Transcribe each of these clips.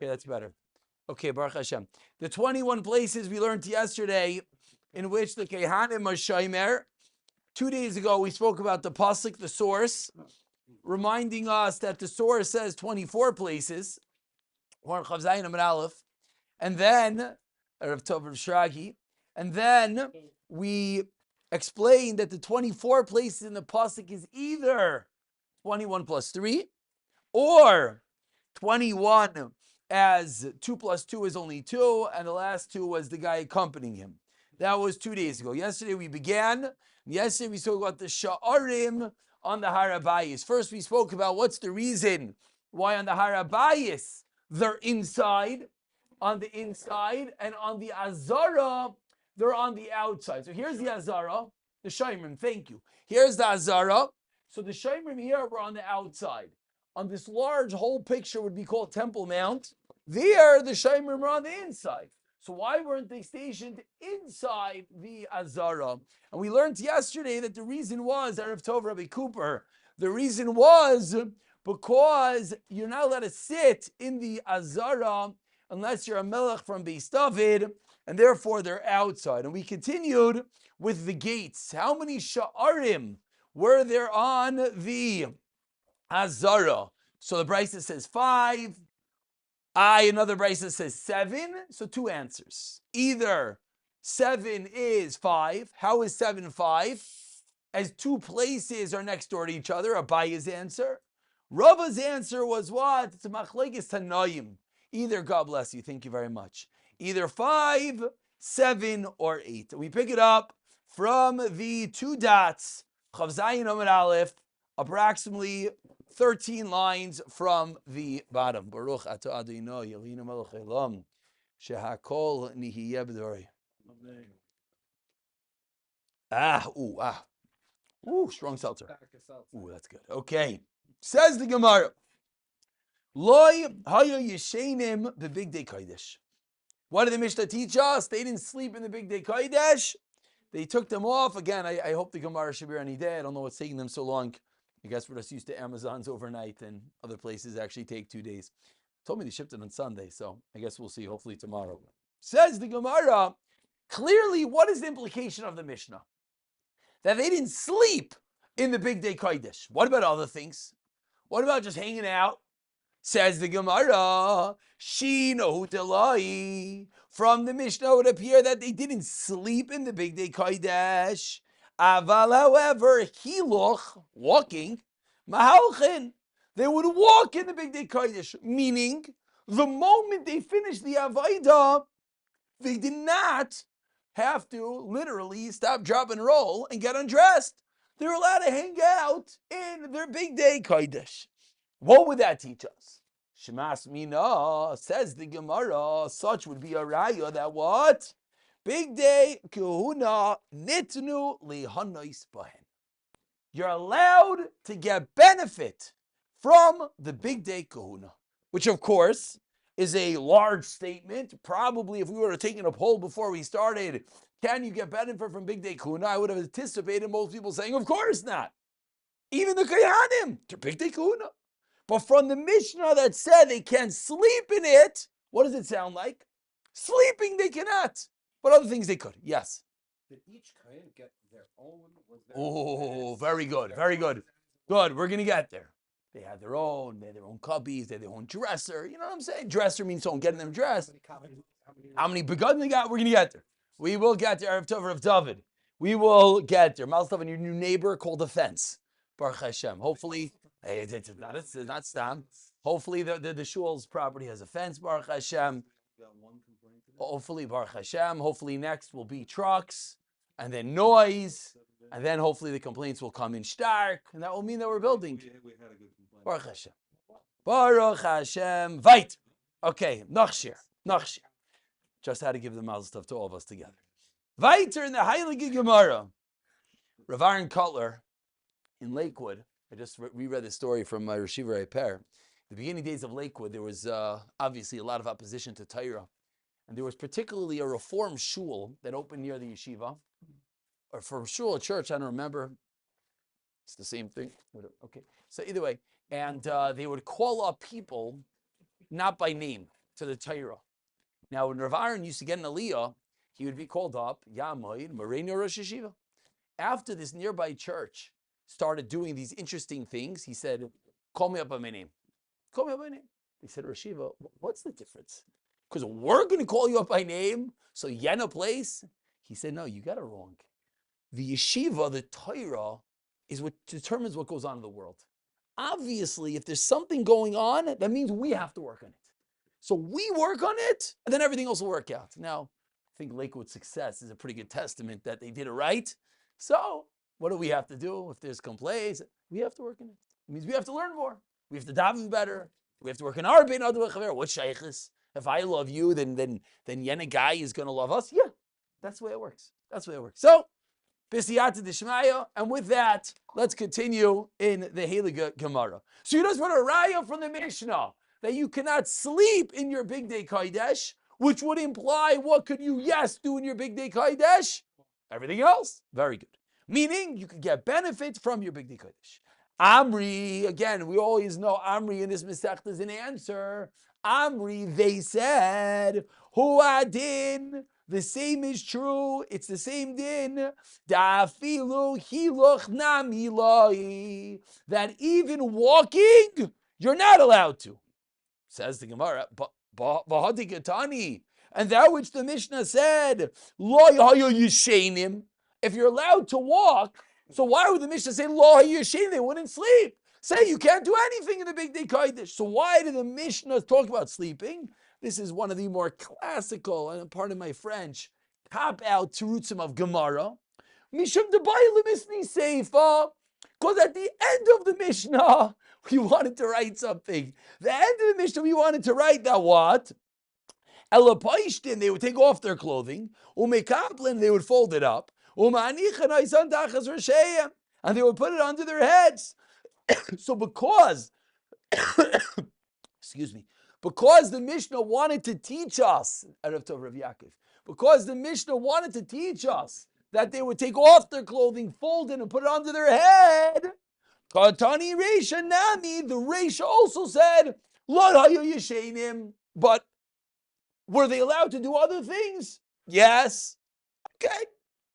Okay, that's better. Okay, Baruch Hashem. The 21 places we learned yesterday in which the Kehanim are Shomer. 2 days ago, we spoke about the pasuk, the source, reminding us that the source says 24 places. And then, Rav Tov Rav Shragi, and then we explained that the 24 places in the pasuk is either 21 plus 3 or 21 as 2 plus 2 is only 2, and the last 2 was the guy accompanying him. That was 2 days ago. Yesterday we began. Yesterday we spoke about the Sha'arim on the Harabayis. First we spoke about what's the reason why on the Harabayis they're inside, on the inside, and on the Azara they're on the outside. So here's the Azara, the Shomrim, thank you. Here's the Azara. So the Shomrim here were on the outside. On this large whole picture would be called Temple Mount. There, the Shomrim were on the inside. So why weren't they stationed inside the Azara? And we learned yesterday that the reason was, Erev Tov Rabbi Cooper, the reason was because you're not allowed to sit in the Azara unless you're a melech from Beis David, and therefore they're outside. And we continued with the gates. How many sha'arim were there on the Azara? So the Brisa says 5. Another Brisa says 7. So 2 answers. Either 7 is 5. How is 7 5? As 2 places are next door to each other. Abaya's answer. Rava's answer was what? It's a machlekes tanoim. Either, God bless you, thank you very much. Either 5, 7, or 8. We pick it up from the 2 dots, Chav Zayin Amud Aleph, approximately 13 lines from the bottom. Baruch atah Adonai Eloheinu melech haolam, shehakol nihiyeh b'dorei. Strong seltzer. That's good. Okay. Says the Gemara. Loy hayo yeshenim b'bigdei kodesh. What did the Mishnah teach us? They didn't sleep in the bigdei kodesh. They took them off. Again, I hope the Gemara should be any day. I don't know what's taking them so long. I guess we're just used to Amazon's overnight, and other places actually take 2 days. Told me they shipped it on Sunday, so I guess we'll see. Hopefully tomorrow. Says the Gemara. Clearly, what is the implication of the Mishnah? That they didn't sleep in the bigdei kodesh. What about other things? What about just hanging out? Says the Gemara, Shino Delai. From the Mishnah, it would appear that they didn't sleep in the bigdei kodesh. Aval, however, hiloch, walking, mahalchin. They would walk in the bigdei kodesh, meaning the moment they finished the avodah, they did not have to literally stop, drop, and roll and get undressed. They were allowed to hang out in their bigdei kodesh. What would that teach us? Shemas mina, says the Gemara, such would be a raya that what? Bigdei kahuna nitnu lihanois bahen. You're allowed to get benefit from the bigdei kahuna, which of course is a large statement. Probably if we would have taken a poll before we started, can you get benefit from bigdei kahuna? I would have anticipated most people saying, of course not. Even the Kohanim, they're bigdei kahuna. But from the Mishnah that said they can't sleep in it, what does it sound like? Sleeping they cannot, but other things they could. Yes. Did each Kohen get their own? Oh, very good, very good. Good, we're going to get there. They had their own cubbies, they had their own dresser. You know what I'm saying? Dresser means someone getting them dressed. How many begotten they got? We're going to get there. We will get there. Erev Tov Rav David. We will get there. Malstav and your new neighbor called the fence. Baruch Hashem. Hopefully, it's not Stam. Hopefully the shul's property has a fence, Baruch Hashem. Hopefully, Baruch Hashem. Hopefully next will be trucks, and then noise, and then hopefully the complaints will come in stark, and that will mean that we're building. We had a good complaint. Baruch Hashem. Baruch Hashem. Vait. Okay, Nachshir. Just had to give the mazel tov to all of us together. Weiter in the Heilige Gemara. Rav Aaron Cutler in Lakewood. I just reread the story from my Yeshiva Repair. The beginning days of Lakewood, there was obviously a lot of opposition to Torah. And there was particularly a Reform shul that opened near the yeshiva. Or Reform shul, a church, I don't remember. It's the same thing. Okay. So either way. And they would call up people, not by name. to the Torah. Now, when Rav Aaron used to get an aliyah, he would be called up, Yamoid, Moreno Rosh Yeshiva. After this nearby church started doing these interesting things, he said, call me up by my name. Call me up by my name. They said, Rashiva, what's the difference? Because we're going to call you up by name, so yen a place. He said, no, you got it wrong. The yeshiva, the Torah, is what determines what goes on in the world. Obviously, if there's something going on, that means we have to work on it. So we work on it, and then everything else will work out. Now, I think Lakewood Success is a pretty good testament that they did it right. So, what do we have to do? If there's complaints, we have to work on it. It means we have to learn more. We have to daven better. We have to work on our bein other chaver. What shaykhs? If I love you, then Yena guy is going to love us. Yeah, that's the way it works. That's the way it works. So, B'siyata d'shmaya, and with that, let's continue in the Heilige Gemara. So you just want a raya from the Mishnah that you cannot sleep in your big day Kodesh, which would imply what could you, yes, do in your big day Kodesh? Everything else. Very good. Meaning you could get benefit from your big day Kodesh. Amri, again, we always know Amri in this Mesechta is an answer. Amri, they said, Huadin. The same is true. It's the same din. Dafilu hiluch namiloi. That even walking, you're not allowed to. Says the Gemara. Bahadigatani. And that which the Mishnah said, Lo yishenim. If you're allowed to walk, so why would the Mishnah say Lo yishenim? They wouldn't sleep. Say you can't do anything in the big day Kodesh. So why did the Mishnah talk about sleeping? This is one of the more classical, and pardon my French, cop-out terutzim of Gemara. Mishum debayim misni seifa. Because at the end of the Mishnah, we wanted to write something. The end of the Mishnah, we wanted to write that what? Elapaishtin, they would take off their clothing. Umekaplin, they would fold it up. Umanichan aisan tachas rasheyem, and they would put it under their heads. So because, excuse me, because the Mishnah wanted to teach us, Erev Tov Rav Yaakov, because the Mishnah wanted to teach us that they would take off their clothing, fold it, and put it under their head, Katani Reisha Nami, the Reisha also said, Lo hayu yishenim, but were they allowed to do other things? Yes. Okay.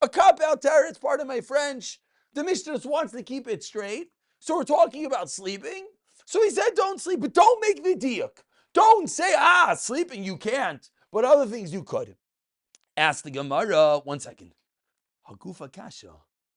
A cop-out terror, it's part of my French. The Mishnah just wants to keep it straight. So we're talking about sleeping. So he said don't sleep, but don't make the diuk. Don't say, sleeping you can't, but other things you could. Ask the Gemara, 1 second. Hagufa kasha.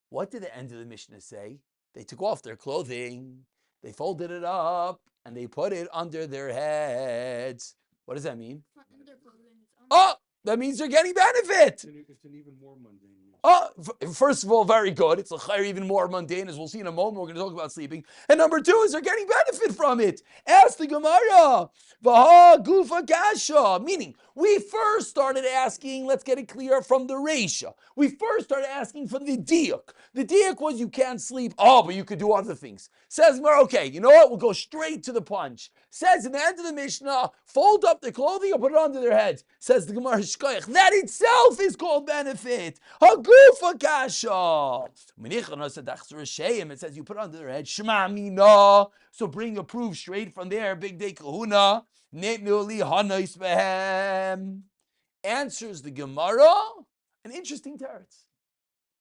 What did the end of the Mishnah say? They took off their clothing, they folded it up, and they put it under their heads. What does that mean? Not under clothing, it's under. Oh, that means they're getting benefit. It's an even more mundane. Oh, first of all, very good. It's even more mundane, as we'll see in a moment. We're going to talk about sleeping. And number two is they're getting benefit from it. Ask the Gemara. Vaha gufa kasha. Meaning, we first started asking, let's get it clear from the Reisha. We first started asking from the diuk. The diuk was you can't sleep. Oh, but you could do other things. Says Gemara, okay, you know what? We'll go straight to the punch. Says in the end of the Mishnah, fold up the clothing or put it under their heads. Says the Gemara, Shkoyach. That itself is called benefit. Hagufa kasha. It says you put it under their head. Shema mina. So bring a proof straight from there. Big day kahuna. Answers the Gemara. An interesting teretz.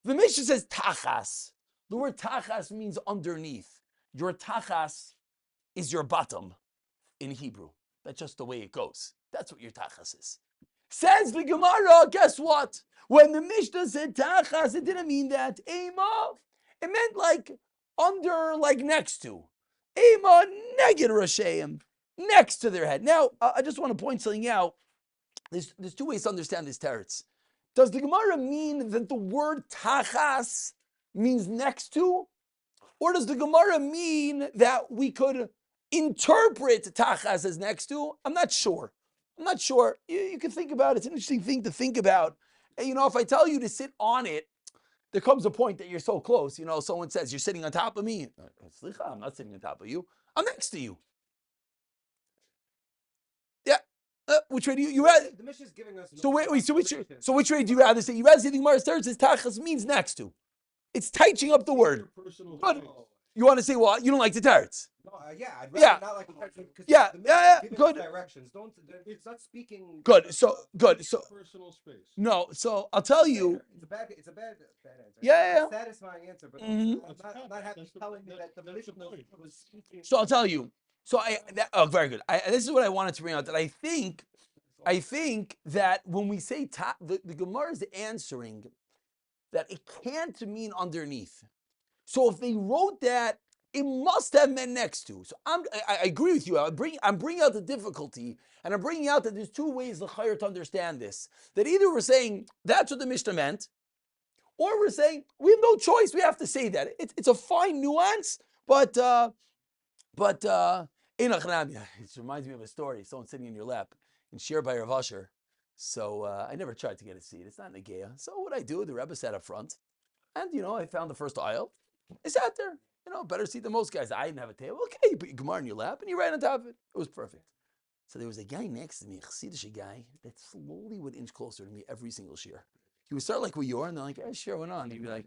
The Mishnah says tachas. The word tachas means underneath. Your tachas is your bottom in Hebrew. That's just the way it goes. That's what your tachas is. Says the Gemara, guess what? When the Mishnah said tachas, it didn't mean that. Ema, it meant like under, like next to. Ema neged rasheim, next to their head. Now, I just want to point something out. There's two ways to understand this teretz. Does the Gemara mean that the word tachas means next to? Or does the Gemara mean that we could interpret tachas as next to? I'm not sure. You can think about it. It's an interesting thing to think about. And, if I tell you to sit on it, there comes a point that you're so close. Someone says, you're sitting on top of me. Slicha, I'm not sitting on top of you. I'm next to you. Yeah. Which way do you rather? The Mishnah is giving us. So which way do you rather say? You rather say the Gemara's third says tachas means next to. It's tightening up the word. Personal But You want to say what? You don't like the teretz. No, yeah, I'd Yeah. rather not like because Yeah, the yeah, giving good. directions. Don't. It's not speaking. Good. So good. So Personal space. no. So I'll tell you. It's a bad answer. Yeah, It's not a satisfying answer, but Mhm. I'm not happy telling me that the mission was speaking. So I'll tell you. So very good. This is what I wanted to bring out. That I think that when we say the Gemara is answering that it can't mean underneath. So if they wrote that, it must have meant next to. So I agree with you. I'm bringing out the difficulty, and I'm bringing out that there's two ways l'chayr to understand this. That either we're saying that's what the Mishnah meant, or we're saying we have no choice. We have to say that. It's a fine nuance, but it reminds me of a story. Someone sitting in your lap and shared by Rav Asher. So I never tried to get a seat. It's not Negea. So what I do, the Rebbe sat up front, and I found the first aisle. I sat there. Better seat than most guys. I didn't have a table. Okay, you put your Gemara in your lap and you right on top of it. It was perfect. So there was a guy next to me, a Chassidish guy, that slowly would inch closer to me every single shear. He would start like where you are, and they're like, sure, went on. He'd be like,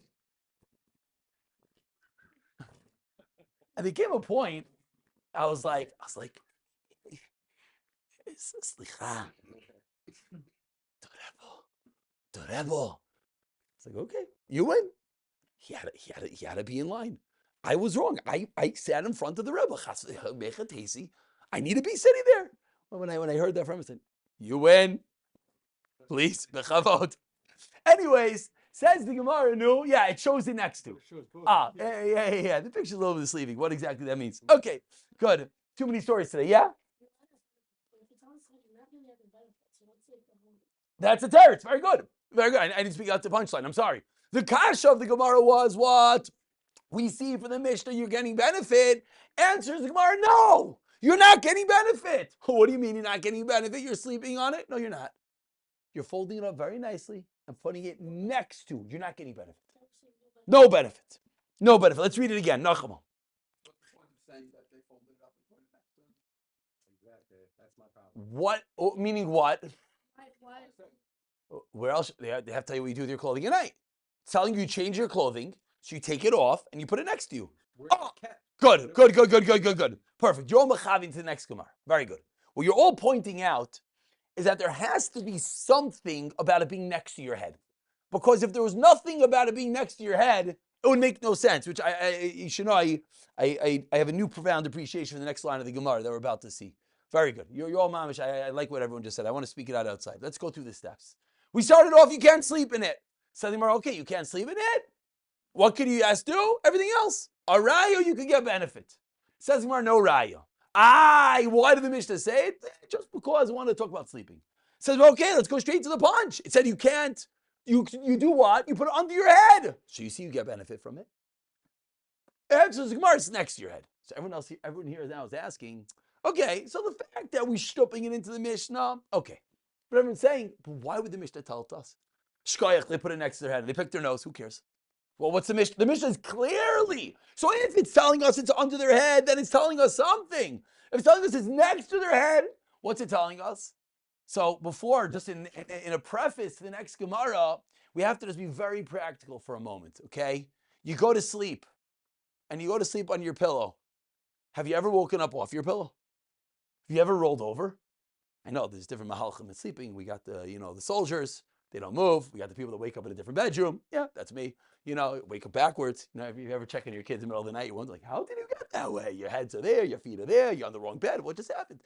and there came a point, I was like, slicha, Torebo. It's like, okay, you win. He had to be in line. I was wrong. I sat in front of the Rebbe. I need to be sitting there. When I heard that from him, I said, you win. Please, bechavod. Anyways, says the Gemara, no, yeah, it shows it next to. Yeah. The picture's a little bit misleading. What exactly that means. Okay, good. Too many stories today, yeah? That's a teretz. Very good. Very good. I didn't speak out the punchline. I'm sorry. The kasha of the Gemara was what? We see for the Mishnah you're getting benefit. Answers the Gemara, no, you're not getting benefit. What do you mean you're not getting benefit? You're sleeping on it? No, you're not. You're folding it up very nicely and putting it next to. You're not getting benefit. No benefit. No benefit. Let's read it again. Nachama. What? Meaning what? Where else? They have to tell you what you do with your clothing at night. It's telling you change your clothing, so you take it off and you put it next to you. Oh, good. Perfect. You're all mechavin to the next Gemara. Very good. What you're all pointing out is that there has to be something about it being next to your head. Because if there was nothing about it being next to your head, it would make no sense. Which you should know, I have a new profound appreciation for the next line of the Gemara that we're about to see. Very good. You're all mamish. I like what everyone just said. I want to speak it out outside. Let's go through the steps. We started off, you can't sleep in it. So the Gemara, okay, you can't sleep in it. What can you guys do? Everything else. A raya, you can get benefit. Says Gemara, no raya. Why did the Mishnah say it? Just because I wanted to talk about sleeping. Says, well, okay, let's go straight to the punch. It said you can't. You do what? You put it under your head. So you see you get benefit from it. Answers Gemara, it's next to your head. So everyone here now is asking, okay, so the fact that we're stuffing it into the Mishnah, okay. But everyone's saying, but why would the Mishnah tell it us? Shkoyach, they put it next to their head. They pick their nose. Who cares? Well, what's the Mishnah? The Mishnah is clearly. So if it's telling us it's under their head, then it's telling us something. If it's telling us it's next to their head, what's it telling us? So before, just in a preface to the next Gemara, we have to just be very practical for a moment, okay? You go to sleep, and you go to sleep on your pillow. Have you ever woken up off your pillow? Have you ever rolled over? I know there's different mahalchim in sleeping. We got the soldiers. They don't move. We got the people that wake up in a different bedroom. Yeah, that's me. Wake up backwards. If you ever check on your kids in the middle of the night, you wonder, like, how did you get that way? Your heads are there, your feet are there, you're on the wrong bed. What just happened?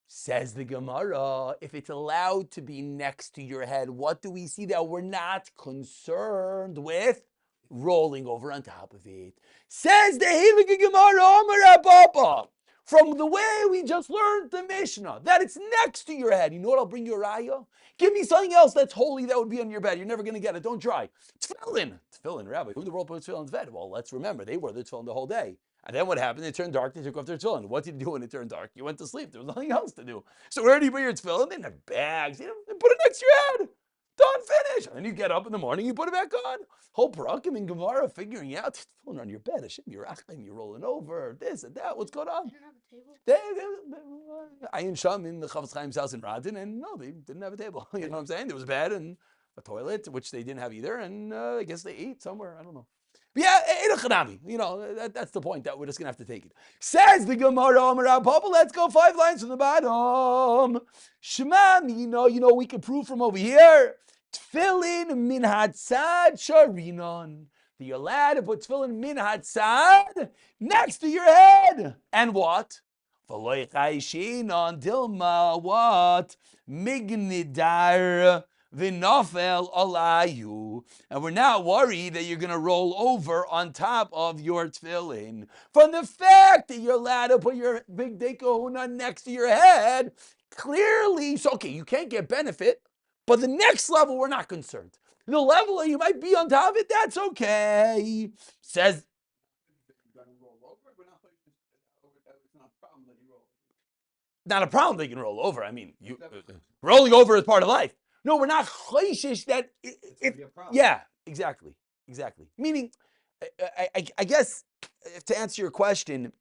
Says the Gemara, if it's allowed to be next to your head, what do we see that we're not concerned with? Rolling over on top of it. Says the Heilige Gemara, Omer Papa. From the way we just learned the Mishnah, that it's next to your head. You know what? I'll bring you a raya. Give me something else that's holy that would be on your bed. You're never going to get it. Don't try. Tefillin. Tefillin, Rabbi. Who in the world puts tefillin in bed? Well, let's remember, they wore their tefillin the whole day. And then what happened? It turned dark. They took off their tefillin. What did you do when it turned dark? You went to sleep. There was nothing else to do. So where do you put your tefillin? They didn't have bags. They put it next to your head. Done, finish. And then you get up in the morning, you put it back on. Whole parakim and Gemara figuring out tefillin on your bed. Hashem, you're rolling over, this and that. What's going on? Ayin Sham in the Chafetz Chaim's house in Radin, and no, they didn't have a table. You know what I'm saying? There was a bed and a toilet, which they didn't have either, and I guess they ate somewhere. I don't know. But yeah, that's the point that we're just going to have to take it. Says the Gemara, Amar Papa, let's go 5 lines from the bottom. Shema, we can prove from over here. Tfilin min hatzad sharinon. That you're allowed to put tefillin min hatzad next to your head. And what? V'loy chayshin dilma what? Mignidar v'nofel alayu. And we're not worried that you're going to roll over on top of your tefillin. From the fact that you're allowed to put your big day kahuna next to your head, clearly, so okay, you can't get benefit, but the next level, we're not concerned. The level that you might be on top of it, that's okay. Says, not a problem they can roll over. I mean, rolling over is part of life. No, we're not choishish that yeah, exactly. Meaning, I guess, to answer your question,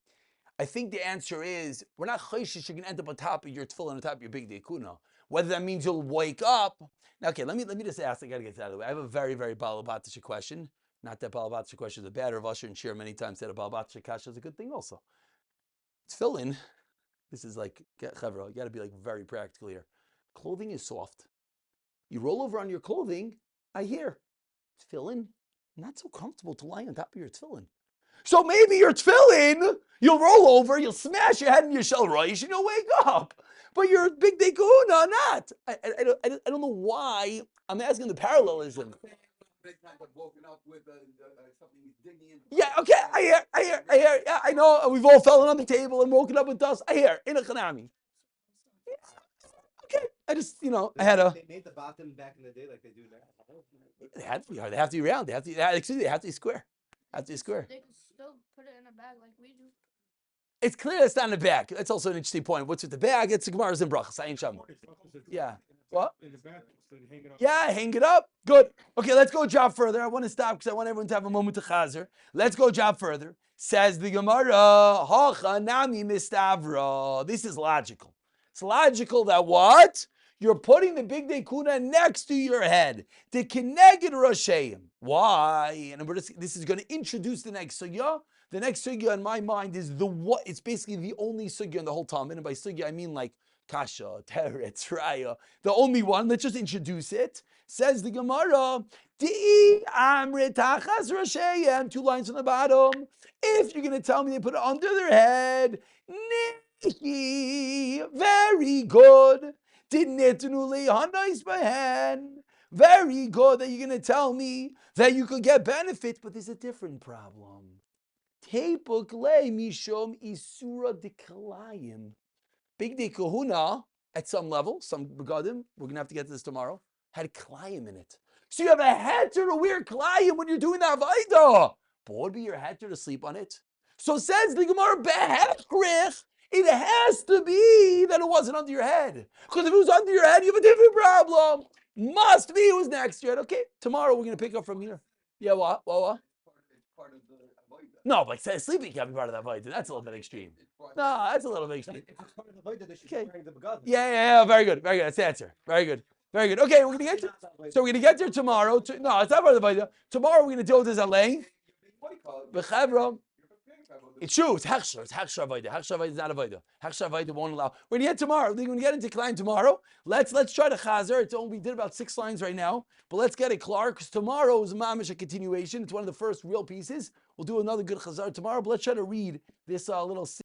I think the answer is, we're not choishish you're going to end up on top of your tefillin, on top of your big day kuna. Whether that means you'll wake up. Now, okay, let me just ask, I got to get that out of the way. I have a very, very balabatisha question. Not that balabatisha question is a bad, Rav Asher and Shir many times said a balabatisha kasha is a good thing also. Tefillin, this is like, Chevra, you got to be like very practical here. Clothing is soft. You roll over on your clothing, I hear, tefillin, not so comfortable to lie on top of your tefillin. So maybe your tefillin, you'll roll over, you'll smash your head in your shel roish, and you'll wake up. But your big day kahuna, not. I don't know why I'm asking the parallelism. Yeah, okay, I hear. Yeah, I know we've all fallen on the table and woken up with dust. I hear in a chanami. Okay, I just I had a. They made the bottom back in the day like they do now. They have to be hard. They have to be round. They have to be square. Have to be square. They can still put it in a bag like we do. It's clear it's not in the bag. That's also an interesting point. What's with the bag? It's the Gemara's in brachas. I ain't sham. Yeah. What? Yeah, hang it up. Good. Okay, let's go a job further. I want to stop because I want everyone to have a moment to chazer. Let's go a job further. Says the Gemara, Hacha nami mistavra. This is logical. It's logical that what? You're putting the big day kuna next to your head. The kineged rosheim. Why? And this is going to introduce the next sugya. The next sugya in my mind is what? It's basically the only sugya in the whole Talmud. And by sugya, I mean like kasha, teretz, raya. The only one. Let's just introduce it. Says the Gemara, Di amre tachas rosheim. 2 lines on the bottom. If you're going to tell me they put it under their head, very good. Very good that you're going to tell me that you could get benefits, but there's a different problem. Big day kahuna, at some level, some begadim, we're going to have to get to this tomorrow, had klayim in it. So you have a heter to wear klayim when you're doing the avodah. But would be your heter to sleep on it? So says the Gemara, behechrich, it has to be that it wasn't under your head. Because if it was under your head, you have a different problem. Must be it was next to your head. Okay, tomorrow we're going to pick up from here. Yeah, what? No, but sleeping can't be part of that avodah. That's a little bit extreme. No, that's a little bit extreme. Okay. Yeah. Very good. That's the answer. Very good. Okay, we're going to get there tomorrow. No, it's not part of the avodah. Tomorrow we're going to deal with this at length. It's true. It's hechsher. It's hechsher avodah. Hechsher avodah is not avodah. Hechsher avodah won't allow. We're going to get tomorrow. We're going to get into Klein tomorrow. Let's try to chazer. We did about 6 lines right now, but let's get it klar because tomorrow is mamish a continuation. It's one of the first real pieces. We'll do another good chazar tomorrow, but let's try to read this little.